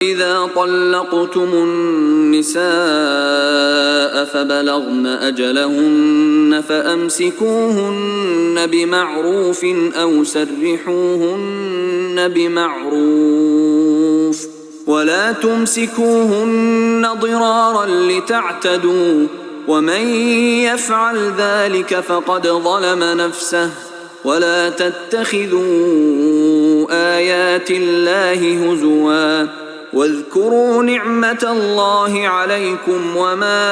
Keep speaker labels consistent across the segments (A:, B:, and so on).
A: إذا طلقتم النساء فبلغن أجلهن فأمسكوهن بمعروف أو سرحوهن بمعروف ولا تمسكوهن ضرارا لتعتدوا ومن يفعل ذلك فقد ظلم نفسه ولا تتخذوا آيات الله هزوا واذكروا نعمة الله عليكم وما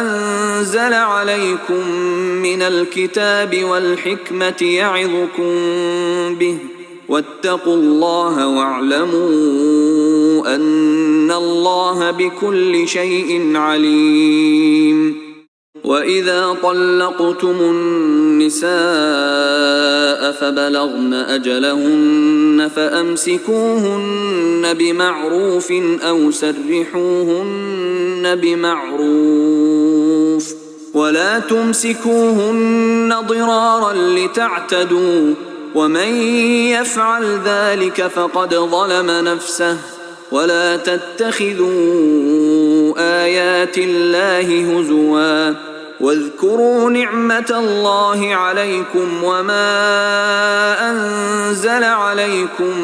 A: أنزل عليكم من الكتاب والحكمة يعظكم به واتقوا الله واعلموا أن الله بكل شيء عليم. وإذا طلقتم النساء فبلغن أجلهن فأمسكوهن بمعروف أو سرحوهن بمعروف ولا تمسكوهن ضرارا لتعتدوا ومن يفعل ذلك فقد ظلم نفسه ولا تتخذوا آيات الله هزوا واذكروا نعمة الله عليكم وما أنزل عليكم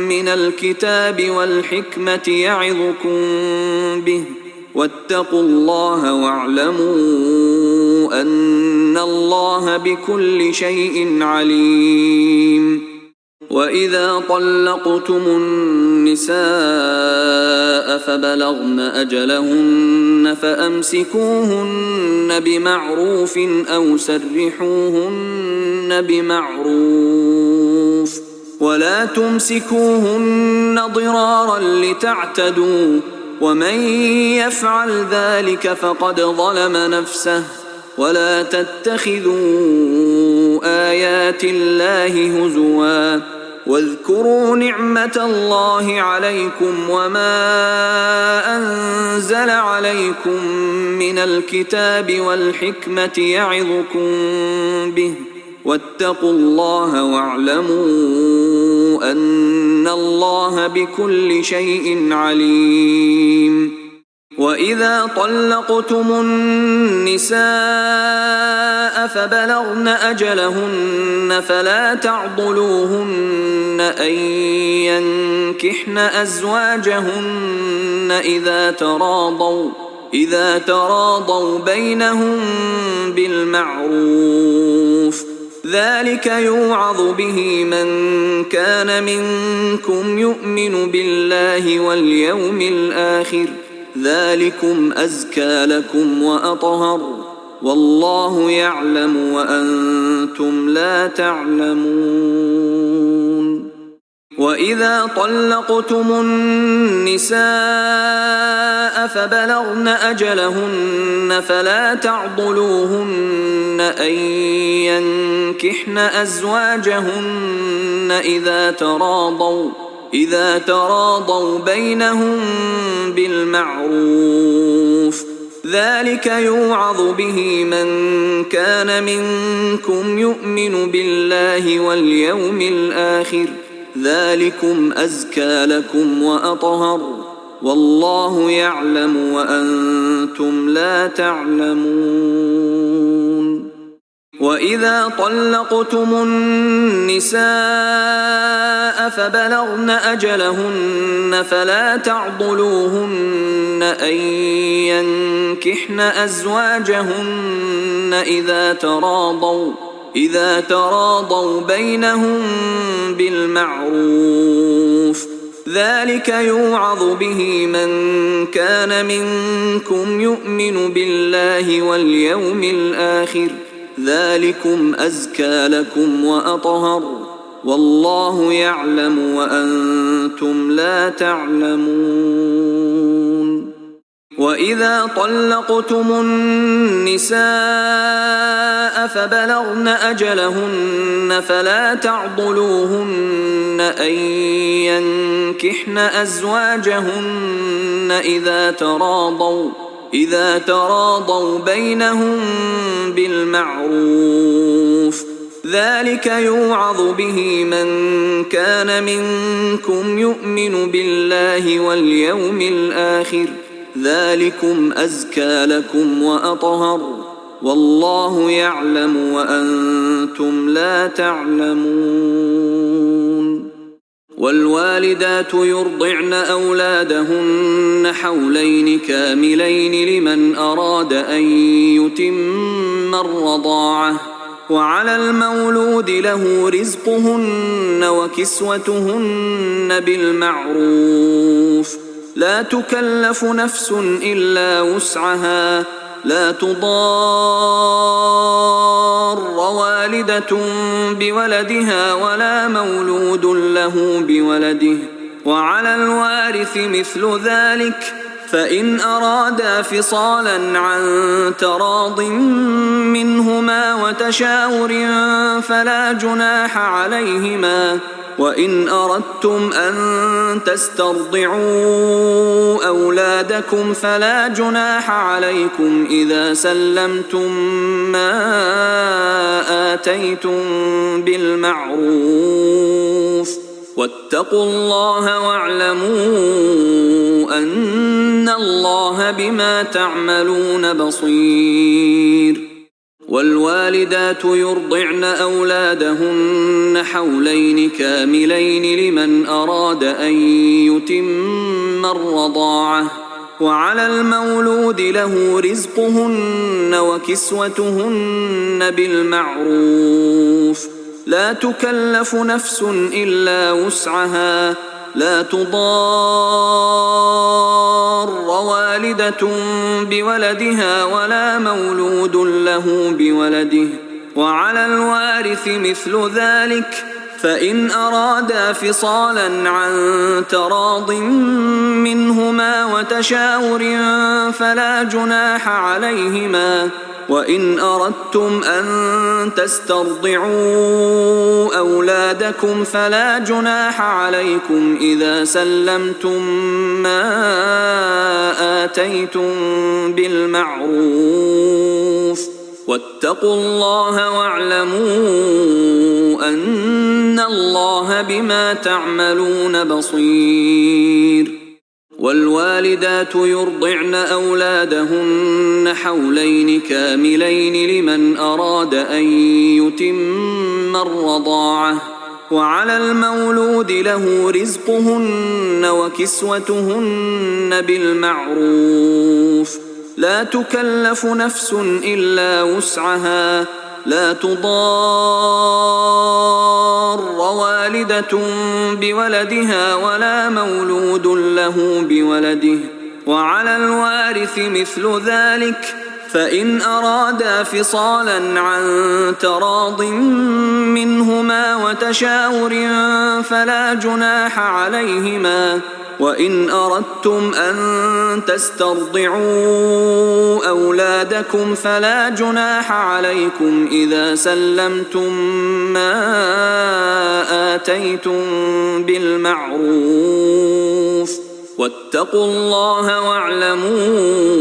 A: من الكتاب والحكمة يعظكم به واتقوا الله واعلموا أن الله بكل شيء عليم. وإذا طلقتم النساء فبلغن أجلهن فأمسكوهن بمعروف أو سرحوهن بمعروف ولا تمسكوهن ضرارا لتعتدوا ومن يفعل ذلك فقد ظلم نفسه ولا تتخذوا آيات الله هزوا واذكروا نعمة الله عليكم وما أنزل عليكم من الكتاب والحكمة يعظكم به واتقوا الله واعلموا أن الله بكل شيء عليم. وإذا طلقتم النساء فبلغن أجلهن فلا تعضلوهن أن ينكحن أزواجهن إذا تراضوا بينهم بالمعروف ذلك يوعظ به من كان منكم يؤمن بالله واليوم الآخر ذلكم أزكى لكم وأطهر والله يعلم وأنتم لا تعلمون. وإذا طلقتم النساء فبلغن أجلهن فلا تعضلوهن أن ينكحن أزواجهن إذا تراضوا بينهم بالمعروف ذلك يوعظ به من كان منكم يؤمن بالله واليوم الآخر ذلكم أزكى لكم وأطهر والله يعلم وأنتم لا تعلمون. وإذا طلقتم النساء فبلغن أجلهن فلا تعضلوهن أن ينكحن أزواجهن إذا تراضوا بينهم بالمعروف ذلك يوعظ به من كان منكم يؤمن بالله واليوم الآخر ذلكم أزكى لكم وأطهر والله يعلم وأنتم لا تعلمون. وإذا طلقتم النساء فبلغن أجلهن فلا تعضلوهن أن ينكحن أزواجهن إذا تراضوا بينهم بالمعروف ذلك يوعظ به من كان منكم يؤمن بالله واليوم الآخر ذلكم أزكى لكم وأطهر والله يعلم وأنتم لا تعلمون. والوالدات يرضعن أولادهن حولين كاملين لمن أراد أن يتم الرضاعة وعلى المولود له رزقهن وكسوتهن بالمعروف لا تكلف نفس إلا وسعها لا تضار والدة بولدها ولا مولود له بولده وعلى الوارث مثل ذلك فإن أرادا فصالا عن تراض منهما وتشاور فلا جناح عليهما وإن أردتم أن تسترضعوا أولادكم فلا جناح عليكم إذا سلمتم ما آتيتم بالمعروف واتقوا الله واعلموا أن الله بما تعملون بصير. والوالدات يرضعن أولادهن حولين كاملين لمن أراد أن يتم الرضاعة وعلى المولود له رزقهن وكسوتهن بالمعروف لا تكلف نفس إلا وسعها لا تضار والدة بولدها ولا مولود له بولده وعلى الوارث مثل ذلك فإن أرادا فصالا عن تراض منهما وتشاور فلا جناح عليهما وإن أردتم أن تسترضعوا أولادكم فلا جناح عليكم إذا سلمتم ما آتيتم بالمعروف واتقوا الله واعلموا أن الله بما تعملون بصير. والوالدات يرضعن أولادهن حولين كاملين لمن أراد أن يتم الرضاعة وعلى المولود له رزقهن وكسوتهن بالمعروف لا تكلف نفس إلا وسعها لا تضار والدة بولدها ولا مولود له بولده وعلى الوارث مثل ذلك فإن أرادا فصالا عن تراض منهما وتشاور فلا جناح عليهما وإن أردتم أن تسترضعوا أولادكم فلا جناح عليكم إذا سلمتم ما آتيتم بالمعروف واتقوا الله واعلموا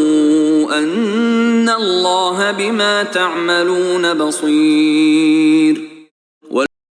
A: أن الله بما تعملون بصير.